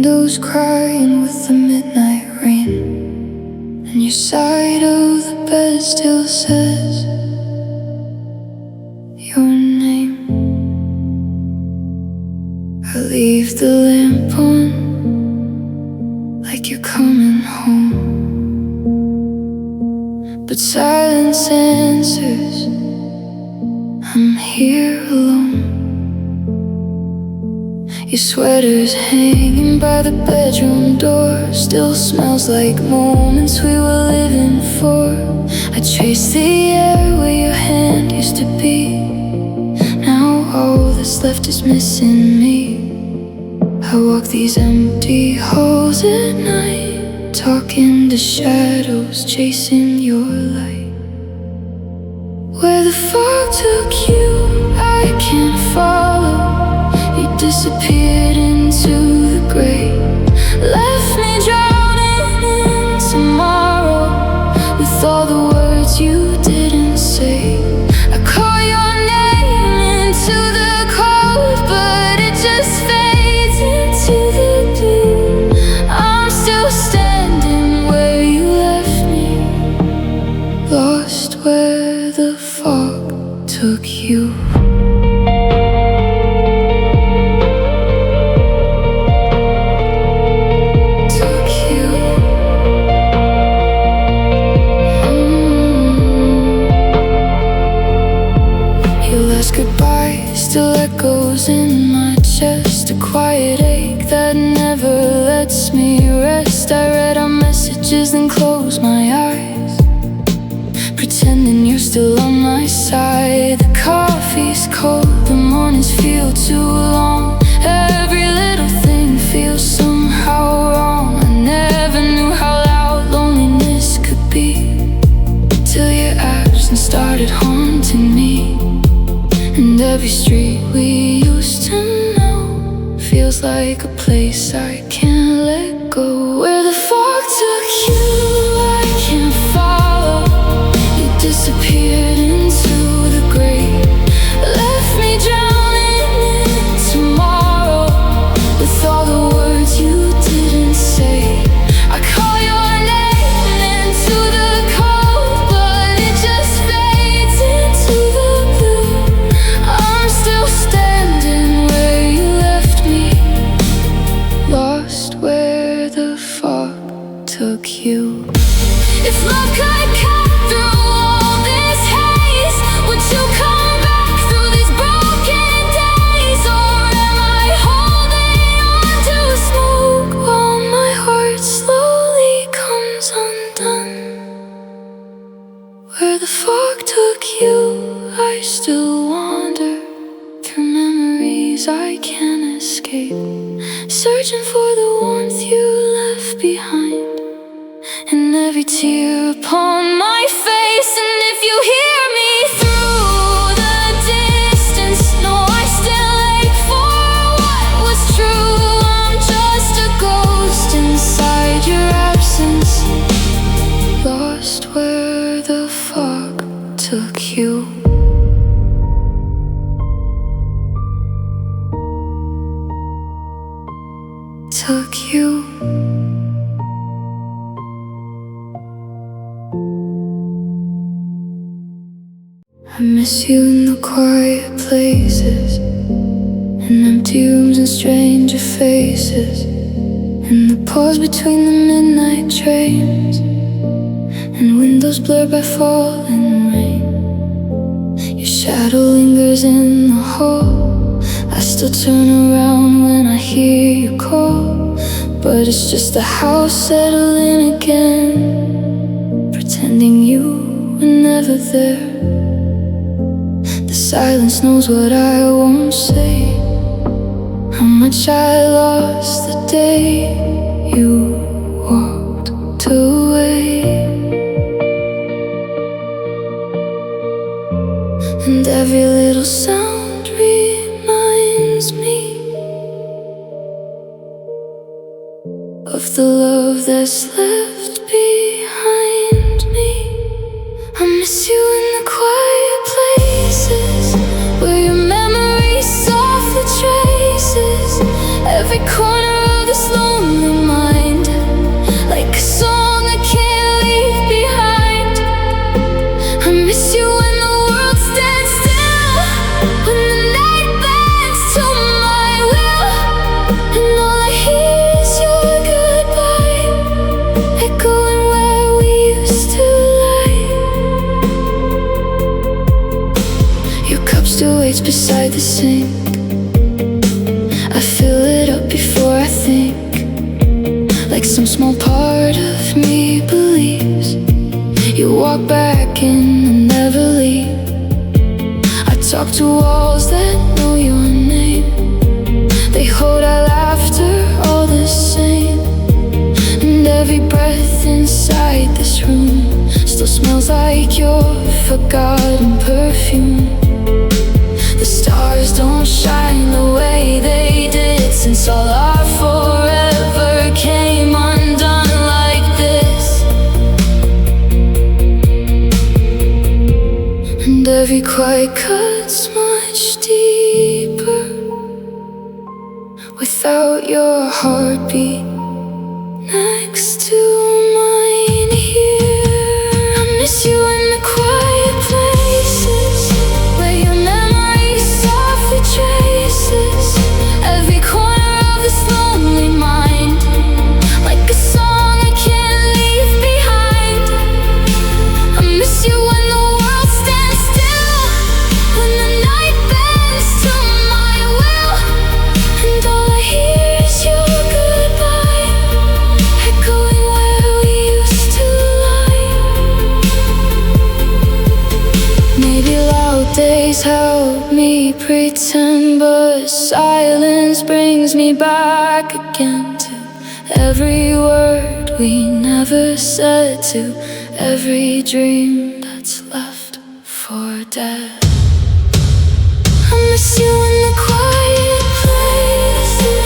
windows crying with the midnight rain, and your side of the bed still says your name. I leave the lamp on like you're coming home, but silence answers, I'm here alone. Your sweater's hanging by the bedroom door, still smells like moments we were living for. I chase the air where your hand used to be. Now all that's left is missing me. I walk these empty halls at night, talking to shadows, chasing your light. Where the fog took you, I can't follow. You disappeared into the gray, left me drowning in tomorrow, with all the words you didn't say. I call your name into the cold, but it just fades into the blue. I'm still standing where you left me, lost where the fog took you. Still echoes in my chest, a quiet ache that never lets me rest. I read our messages then closed my eyes, pretending you're still on my side. The coffee's cold, the mornings feel too long. Every little thing feels somehow wrong. I never knew how loud loneliness could be, till your absence started haunting me. And every street we used to know feels like a place I can't let go. Where the fog took you, I can't follow. You disappeared into the gray, left me drowning in tomorrow, with all the words you didn't say. I call your name into the cold, but it just fades into the blue. I'm still standing where you left me, lost where the fog took you. If love could cut through all this haze, would you come back through these broken days? Or am I holding on to smoke while my heart slowly comes undone? Where the fog took you, I still wander through memories I can't escape, searching for the warmth you left behind, and every tear upon my face. And if you hear me through the distance, know I still ache for what was true. I'm just a ghost inside your absence, lost where the fog took you. Took you. I miss you in the quiet places, in empty rooms and stranger faces, in the pause between the midnight trains, and windows blurred by falling rain. Your shadow lingers in the hall. I still turn around when I hear you call, but it's just the house settling again, pretending you were never there. The silence knows what I won't say, how much I lost the day you walked away. And every little sound reminds me of the love that's left behind me. I miss you in the quiet places, where your memory softly traces every corner of this lonely sink. I fill it up before I think, like some small part of me believes you walk back in and never leave. I talk to walls that know your name. They hold our laughter all the same. And every breath inside this room still smells like your forgotten perfume. The stars don't shine the way they did since all our forever came undone like this. And every quiet cut's much deeper without your heartbeat next to mine here. I miss you in the quiet places where your memory softly traces every corner of this lonely mind, like a song I can't leave behind. I miss you when the world stands still, when the night bends to my will, and all I hear is your goodbye echoing where we used to lie. Maybe loud days help me pretend, but silence brings me back again to every word we never said, to every dream that's left for dead. I miss you in the quiet places,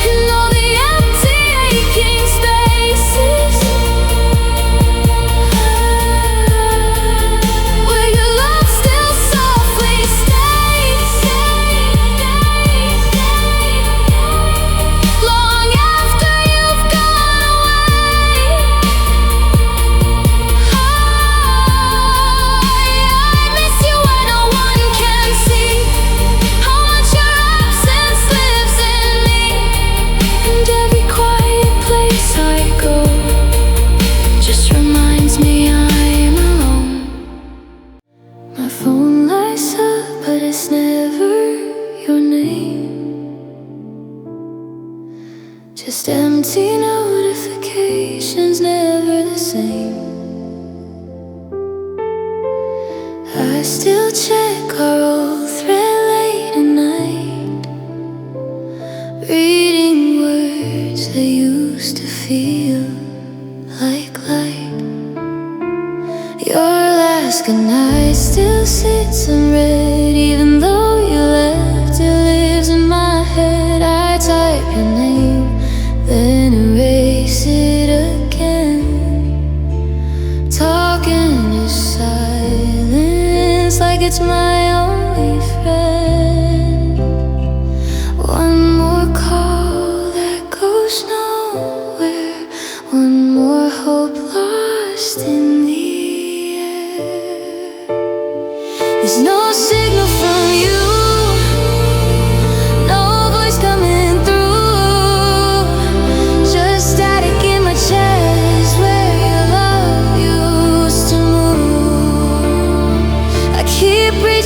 in all the empty aching spaces, where your love still softly stays, long after you've gone away. I miss you when no one can see how much your absence lives in me. And every quiet place I go just reminds me I'm alone. My phone lights up, but it's never your name. Just empty notifications, never the same. I still check our old thread late at night, reading words that used to feel like light. Your last goodnight still sits unread, even though you left, it lives in my head. I type your name, then erase it again, talking to silence like it's my only friend. One more call that goes nowhere, one more hope lost in the air. There's no signal from you, no voice coming through, just static in my chest where your love used to move. I keep reaching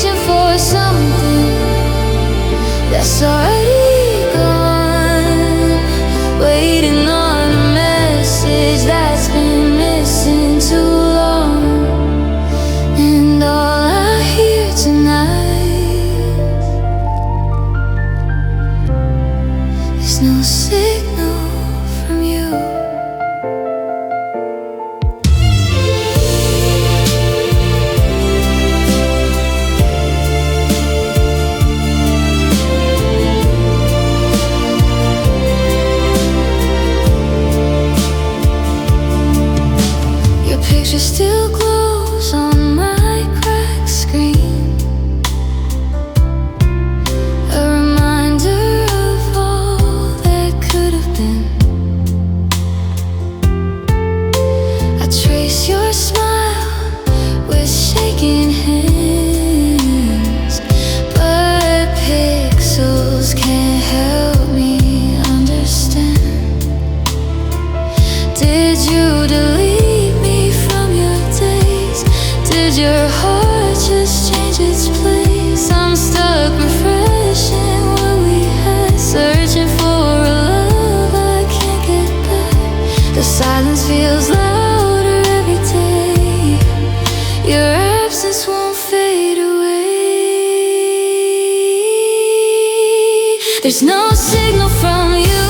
There's no signal from you,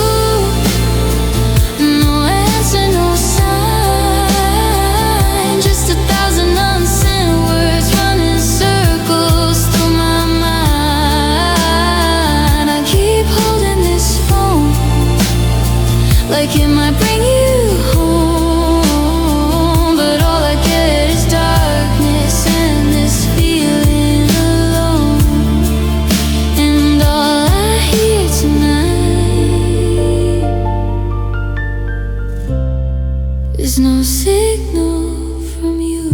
no answer, no sign. Just 1,000 unsent words running circles through my mind. I keep holding this phone like it might bring you home, but all I get is darkness and this feeling alone. And all I hear tonight is no signal from you.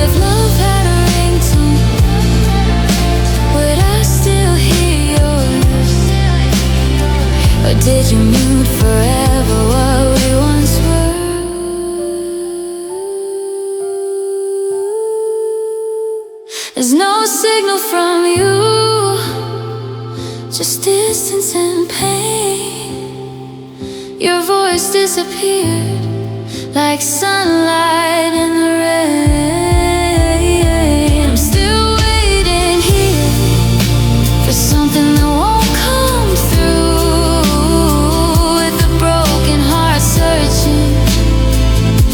If love had a ringtone, would I still hear yours? Or did you mute forever what we once were? There's no signal from you, just distance and pain. Your voice disappeared like sunlight in the rain. I'm still waiting here for something that won't come through, with a broken heart searching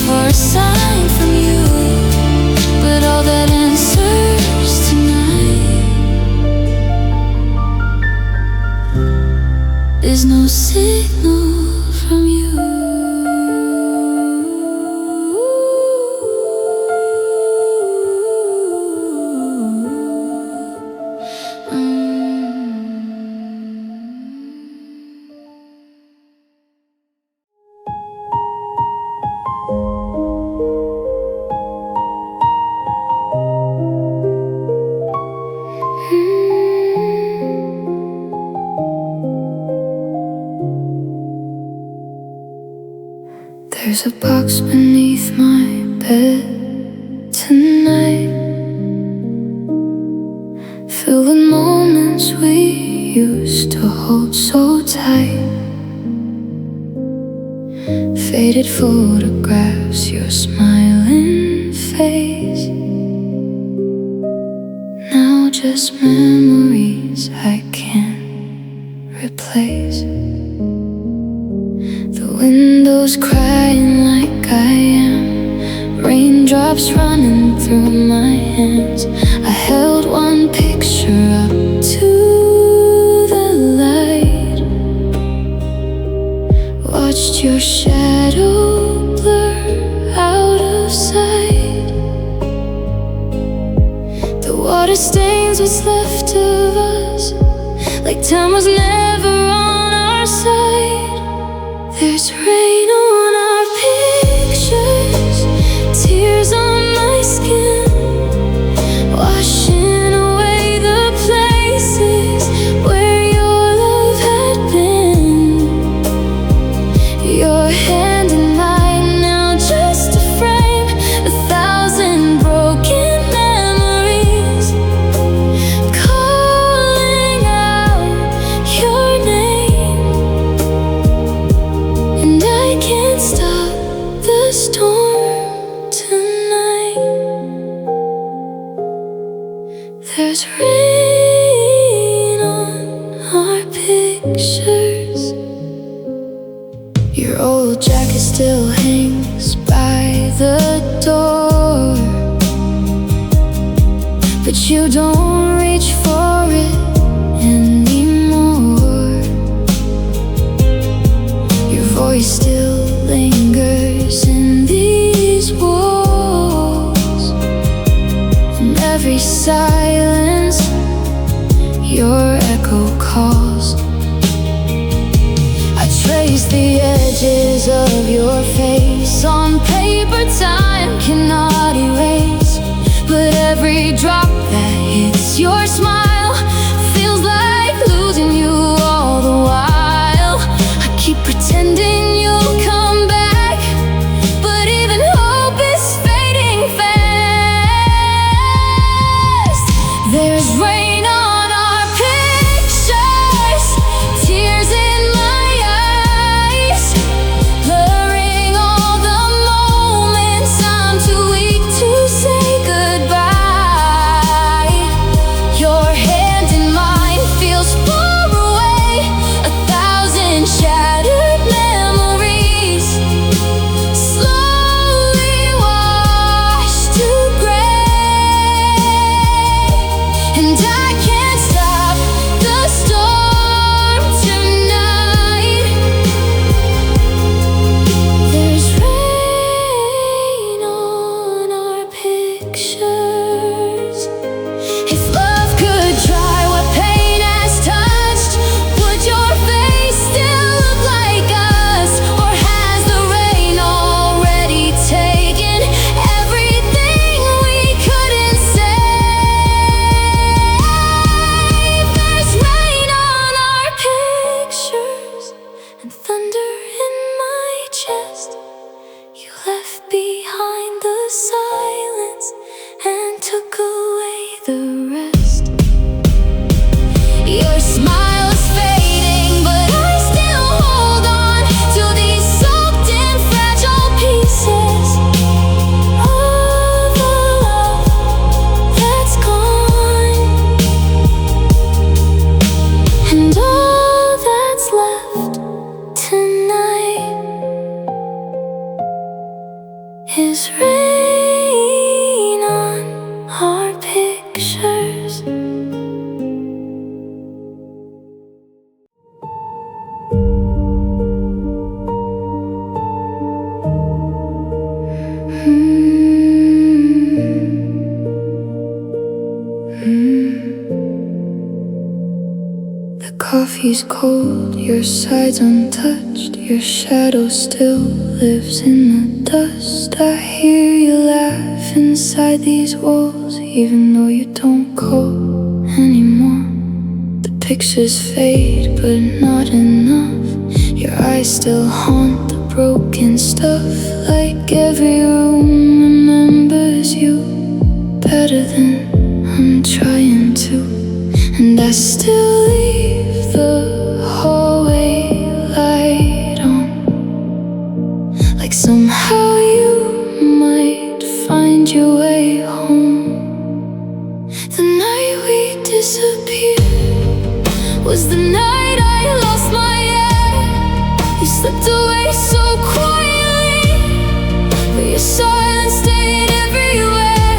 for a sign from you. But all that answers tonight is no signal from you. There's a box beneath my bed tonight, filled with moments we used to hold so tight. Faded photographs, your smiling face, now just memories I can't replace. The window's crying like I am, raindrops running through my hands. I held one picture up to the light, watched your shadow blur out of sight. The water stains what's left of us, like time was never on our side. There's rain on our pictures, tears on my skin, washing away the places where your love had been. Your hand in mine, now just a frame, 1,000 broken memories, calling out your name. And I can't stop the storm tonight. There's rain on our pictures. Your old jacket still hangs by the door, but you don't reach for it anymore. Your voice still lingers in these walls, and every silence your echo calls. I trace the edges of your face on paper time cannot erase, but every drop that hits your smile feels like losing you all the while. I keep pretending you'll come back, but even hope is fading fast. There's rain on our pictures, tears in my eyes, blurring all the moments I And I can't stop the storm tonight. There's rain on our pictures. If love could dry what pain has touched, would your face still look like us? Or has the rain already taken everything we couldn't save? There's rain on our pictures and thunder in my chest. You left behind the silence and took away the rest. Your smile is fading, but I still hold on to these soaked in fragile pieces of a love that's gone. And all that's left tonight is rain on our pictures. The coffee's cold, your side's untouched. Your shadow still lives in the dust. I hear you laugh inside these walls, even though you don't call anymore. The pictures fade, but not enough. Your eyes still haunt the broken stuff, like every room remembers you better than I'm trying to. And I still leave the hallway light on, like somehow you might find your way home. The night we disappeared was the night I lost my air. You slipped away so quietly, but your silence stayed everywhere.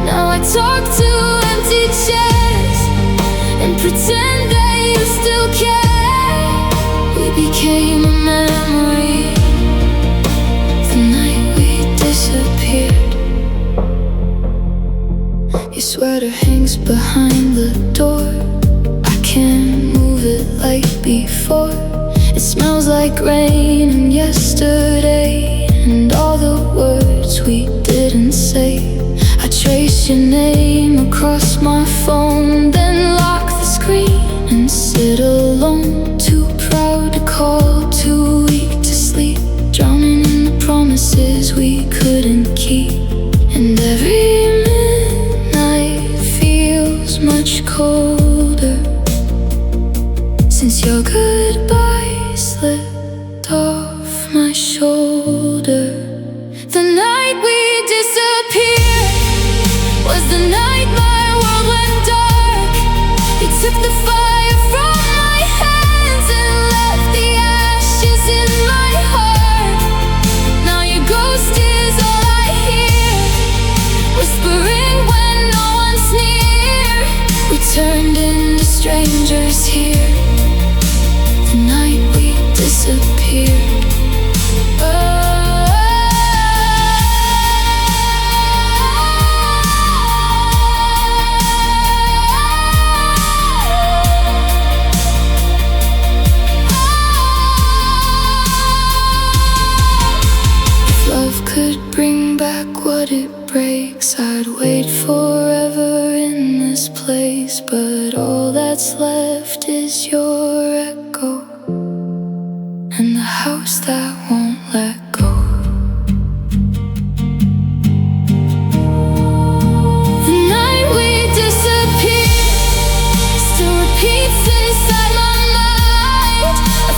Now I talk to empty chairs and pretend that you still care. We became a memory the night we disappeared. Your sweater hangs behind the door. I can't move it like before. It smells like rain and yesterday, and all the words we didn't say. I trace your name across my phone, then lock the screen and sit alone. Too proud to call, too weak to sleep, drowning in the promises we couldn't keep. And every midnight feels much colder since your goodbye slipped off my shoulder. The night we disappeared was the night my world went dark. You took the fire from my hands and left the ashes in my heart. Now your ghost is all I hear, whispering when no one's near. We turned into strangers here the night we disappeared. If love could bring back what it breaks, I'd wait forever in this place. But all that's left is your echo and the house that won't let go. The night we disappeared still repeats inside my mind.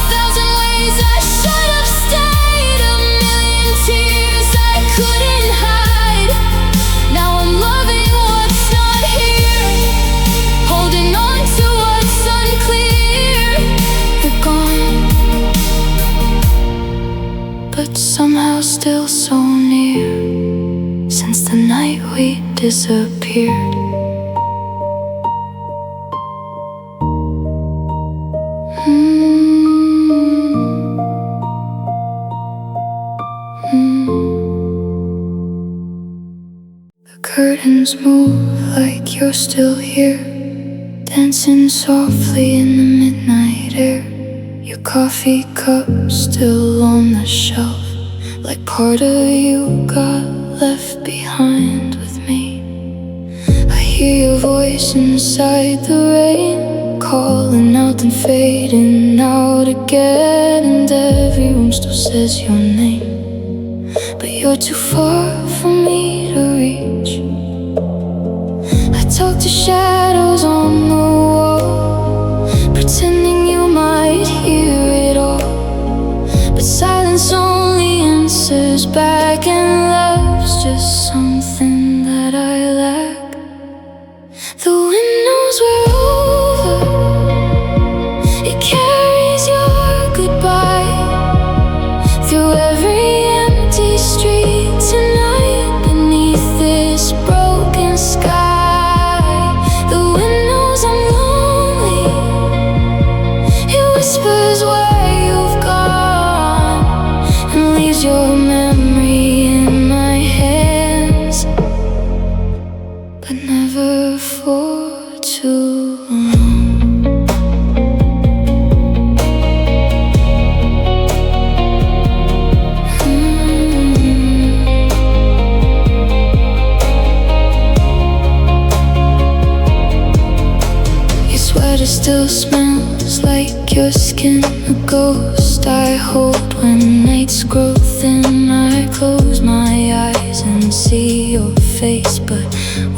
1,000 ways I should have stayed, a million tears I couldn't hide. Now I'm loving what's not here, holding on to what's unclear. You're gone, but somehow still so near, since the night we disappeared. windows move like you're still here, dancing softly in the midnight air. Your coffee cup still on the shelf, like part of you got left behind with me. I hear your voice inside the rain, calling out and fading out again. And every room still says your name, but you're too far for me to reach. I talk to shadows on the wall, pretending you might hear it all, but silence only answers back, and love's just something that I lack. The windows were over, it carries your goodbye through every empty street tonight, beneath this broken sky. The windows, I'm lonely, it whispers where you've gone, and leaves your memory in my hands, but never for too long. Your sweater still smells like your skin, a ghost I hold when nights grow thin. I close my eyes and see your face, but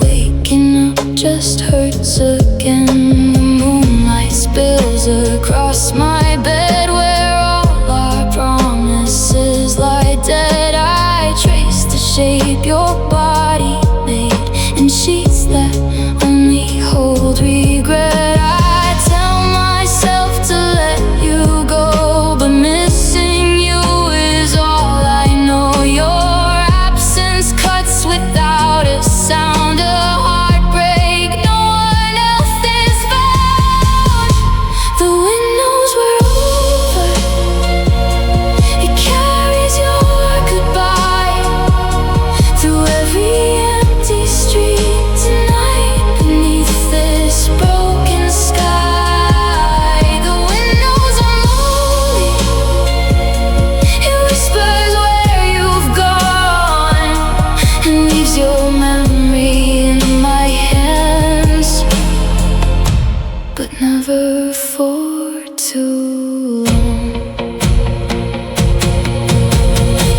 waking up just hurts again. The moonlight spills across my bed, where all our promises lie dead. I trace the shape your body made in sheets that only hold regret. I tell myself to let you go, but missing you is all I know. Your absence cuts without a sound, a heartbreak no one else is found. The windows were over, it carries your goodbye through every empty street tonight, beneath this broken sky. The windows are lonely, it whispers where you've gone, and leaves your memory in my hands, but never for too long.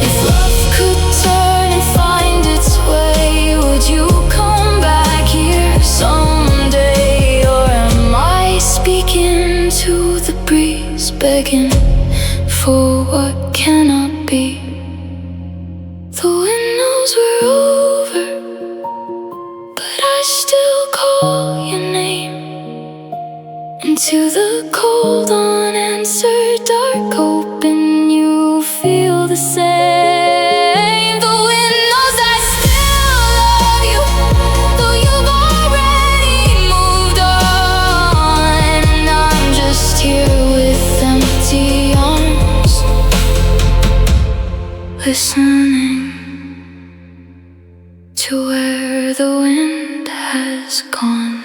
If love could turn and find its way, would you come back here someday? Or am I speaking to the breeze, begging for what cannot be? The windows were over, but I still call your name into the cold unanswered dark open. You feel the same. The windows, I still love you, though you've already moved on, and I'm just here with empty arms, listening to where the wind has gone.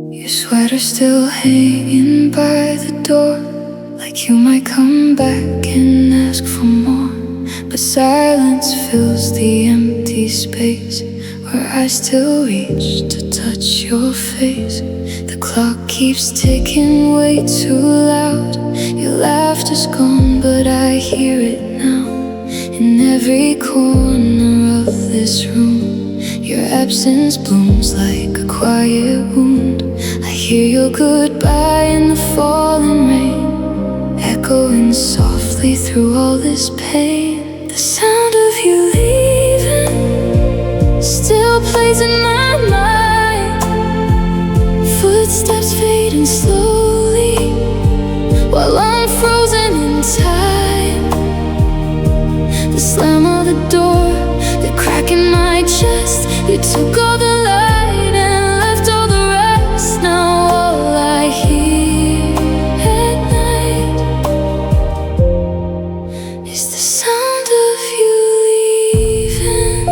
Your sweater still hanging by the door, like you might come back and ask for more, but silence fills the empty space where I still reach to touch your face. The clock keeps ticking way too loud. Your laughter's gone, but I hear it now, in every corner of this room. Your absence blooms like a quiet wound. I hear your goodbye in the falling rain, echoing softly through all this pain. The sound of you leaving still plays in my mind. footsteps fading slowly while I'm frozen in time. The slam of the door, the crack in my chest. You took all the light and left all the rest. Now all I hear at night is the sound of you leaving.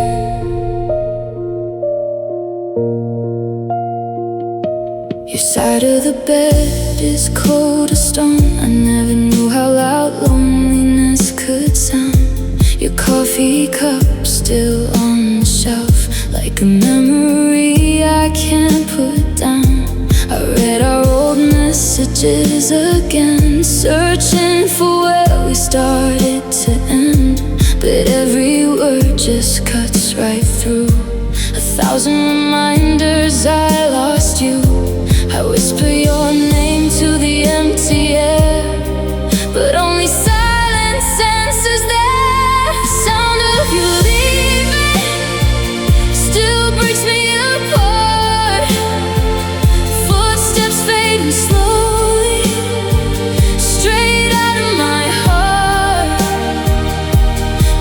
Your side of the bed is cold as stone. I never knew how loud loneliness could sound. Your coffee cup still on the shelf, like a memory I can't put down. I read our old messages again, searching for where we started to end. But every word just cuts right through. 1,000 reminders I lost you. I whisper your name to the empty air, but only silence answers there. The sound of you leaving still breaks me apart. Footsteps fading slowly, straight out of my heart.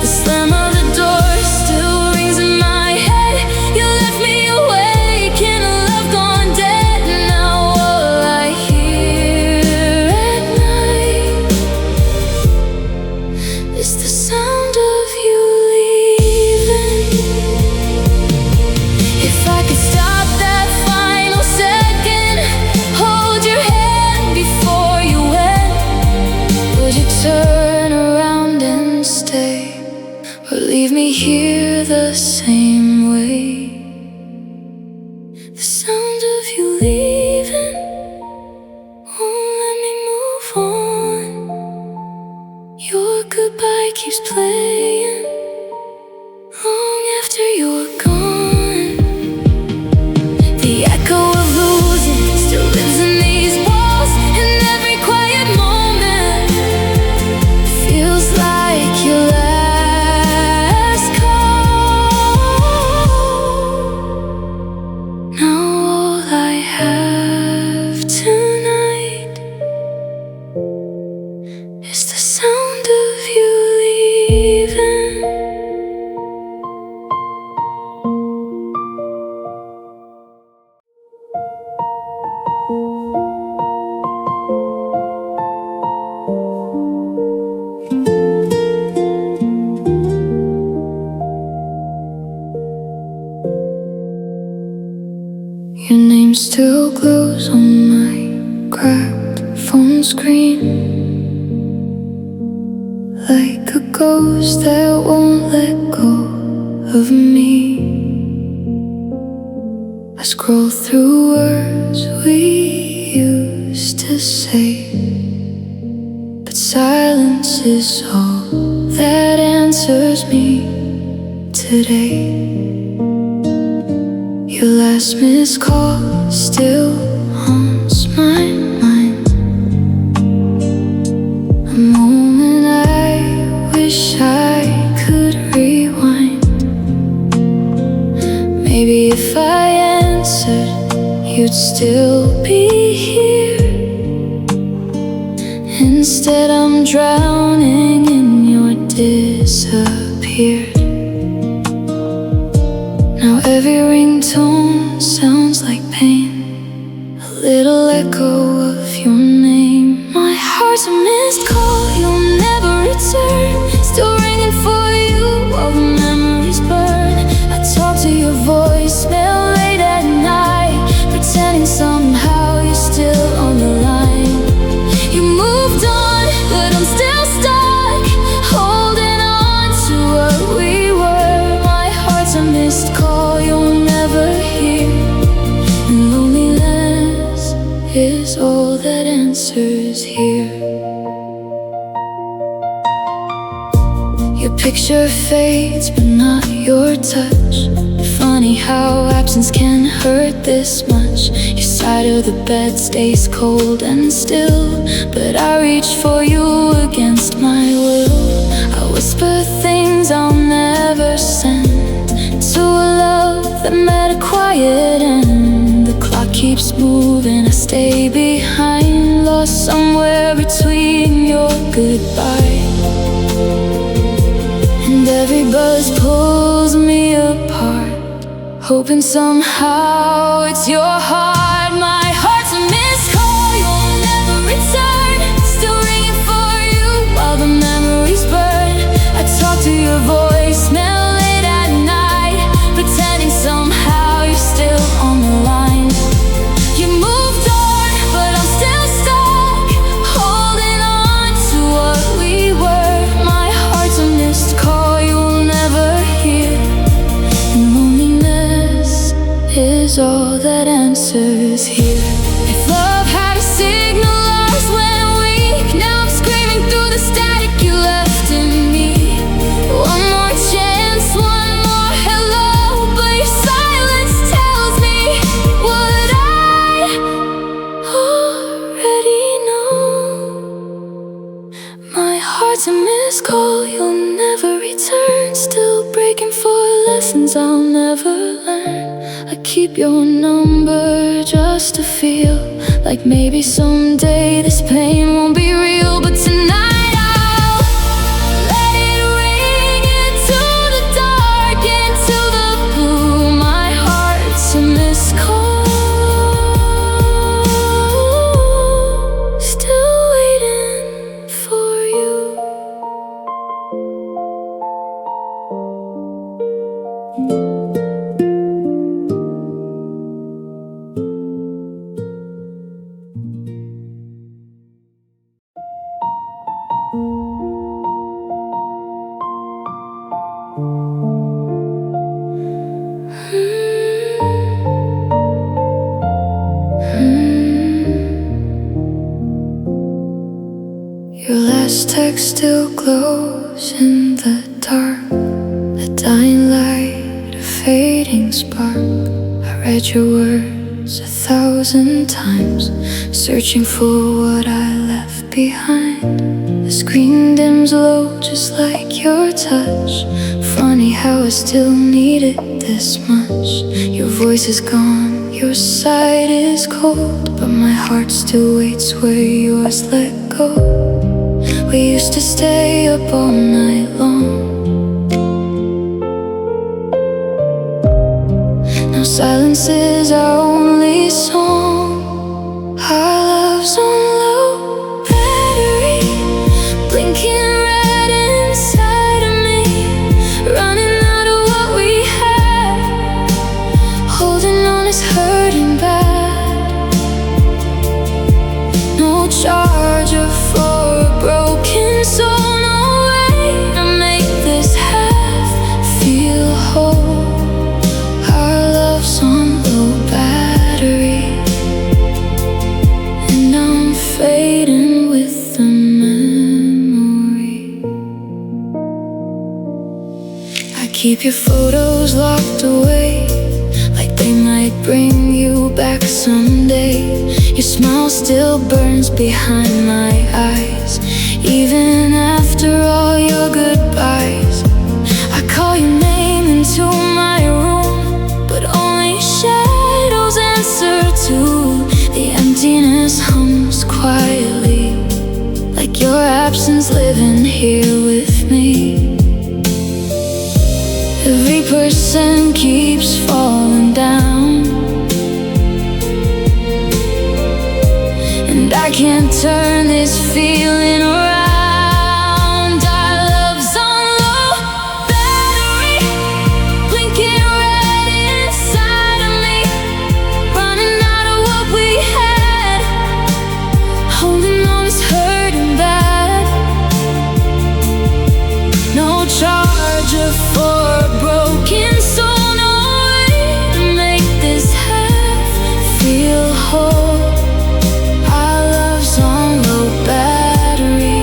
The slam of the door still rings in my head. You left me awake in a love gone dead. Now all I hear at night is the sound of you leaving. If I could stop that final second, hold your hand before you went, would you turn around and stay, or leave me here the same way? The sound of you leaving won't let me move on. Your goodbye keeps playing long after you're gone. The echo of losing still lives in these walls, and every quiet moment feels like your last call. Now all I have tonight is the sound of you leaving. Your name still glows on my cracked phone screen, like a ghost that won't let go of me. I scroll through words we used to say, but silence is all that answers me today. Your last missed call still haunts my mind, a moment I wish I could rewind. Maybe if I answered, you'd still be here. Instead I'm drowning in your disappeared. Now every ringtone sounds like pain, a little echo of your name. My heart's a missed call, you'll never return, still ringing for you while the memories burn. I talk to your voicemail late at night, pretending somehow you're still on the line. You moved on, but I'm still stuck, holding on to what we were. My heart's a missed call you'll never hear, and loneliness is all that answers here. Your picture fades, but not your touch. Funny how absence can hurt this much. Your side of the bed stays cold and still, but I reach for you against my will. I whisper things I'll never send to a love that met a quiet end. The clock keeps moving, I stay behind, lost somewhere between your goodbye. And every buzz pulls me apart, hoping somehow it's your heart. My heart's a missed call, you'll never return, still ringing for you while the memories burn. I talk to your voicemail late at night, pretending somehow you're still on the line. You moved on, but I'm still stuck, holding on to what we were. My heart's a missed call you'll never hear, and loneliness is all that answers here. If love had a signal, ours went weak. Now I'm screaming through the static you left in me. One more chance, one more hello, but your silence tells me what I already know. My heart's a missed call you'll never return, still breaking for lessons I'll never learn. I keep your number just to feel like maybe someday this pain won't be real. But tonight I'll let it ring into the dark, into the blue. My heart's a missed call, still waiting for you. Your last text still glows in the dark, a dying light, a fading spark. I read your words 1,000 times, searching for what I left behind. The screen dims low just like your touch. Funny how I still need it this much. Your voice is gone, your side is cold, but my heart still waits where yours let go. We used to stay up all night long, now silence is our only song. Our love's on low battery, blinking red inside of me, running out of what we had, holding on is hurting bad. No charger for a broken soul, no way to make this half feel whole. Our love's on low battery, and I'm fading with the memory. I keep your photos locked away, like they might bring you back someday. Your smile still burns behind my eyes, even after all your goodbyes. I call your name into my room, but only shadows answer to the emptiness hums quietly, like your absence living here with me. Every person keeps falling down, and I can't turn this feeling around. Our love's on low battery, blinking red inside of me, running out of what we had, holding on is hurting bad. No charger for a broken soul, no way to make this half feel whole. Our love's on low battery,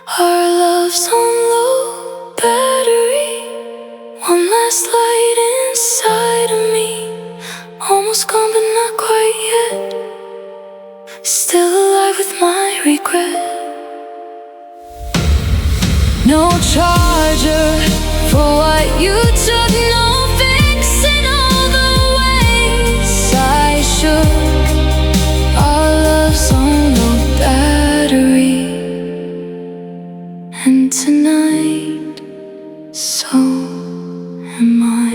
Our love's on low battery. One last light inside of me. Almost gone but not quite yet. Still alive with my regret. No charger for what you took. No fixing all the ways I shook. Our love's on low battery. And tonight, so am I.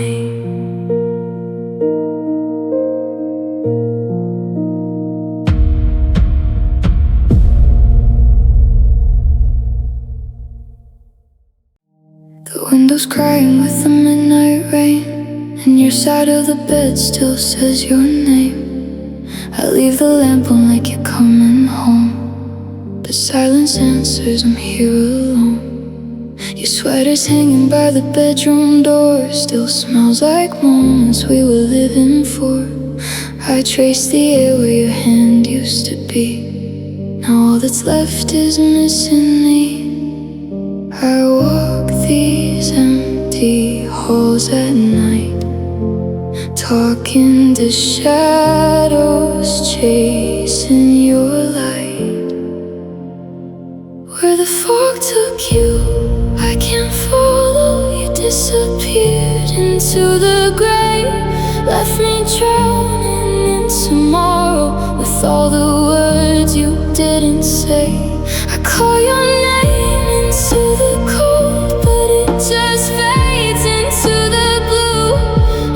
The window's crying with the midnight rain, and your side of the bed still says your name. I leave the lamp on like you're coming home, but silence answers I'm here alone. Your sweater's hanging by the bedroom door, still smells like moments we were living for. I trace the air where your hand used to be. Now all that's left is missing me. I walk these empty halls at night, talking to shadows, chasing your light. Where the fog took you, I can't follow. You disappeared into the grave, left me drowning in tomorrow with all the words you didn't say. I call your name into the cold, but it just fades into the blue.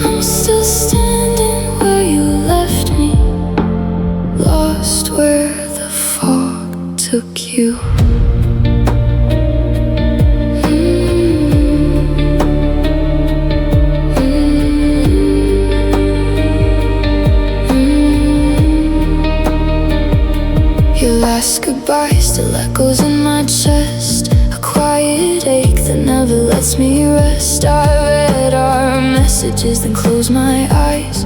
I'm still standing where you left me, lost where the fog took you. Your last goodbye still echoes in my chest, a quiet ache that never lets me rest. I read our messages, then closed my eyes,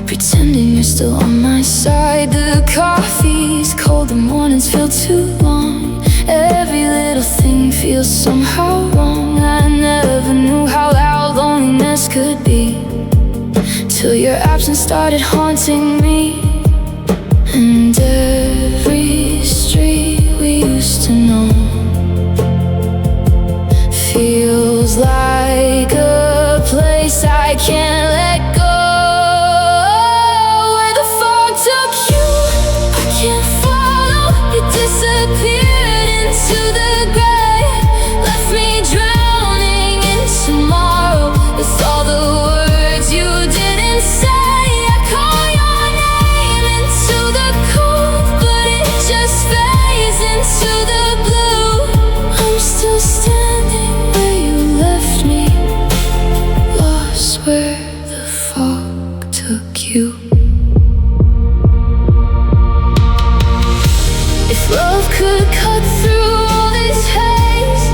pretending you're still on my side. The coffee's cold, the mornings feel too long. Every little thing feels somehow wrong. I never knew how loud loneliness could be, till your absence started haunting me. And every street we used to know feels like a place I can't let go. Where the fog took you, I can't follow. You disappeared into the gray, left me drowning in tomorrow with all the words you didn't say. I call your name into the cold, but it just fades into the blue. I'm still standing where you left me, lost where the fog took you. If love could cut through all this haze,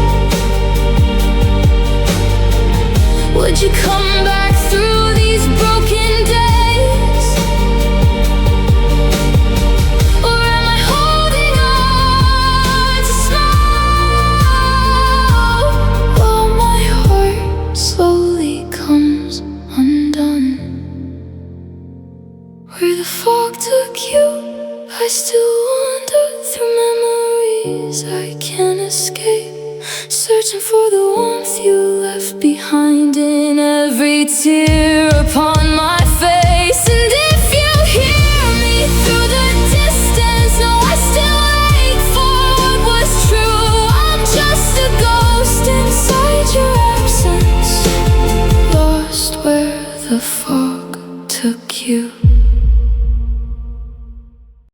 would you come back through these broken days? Or am I holding on to smile while my heart slowly comes undone? Where the fog took you, I still wander through memories I can't escape, searching for the warmth you left behind in every tear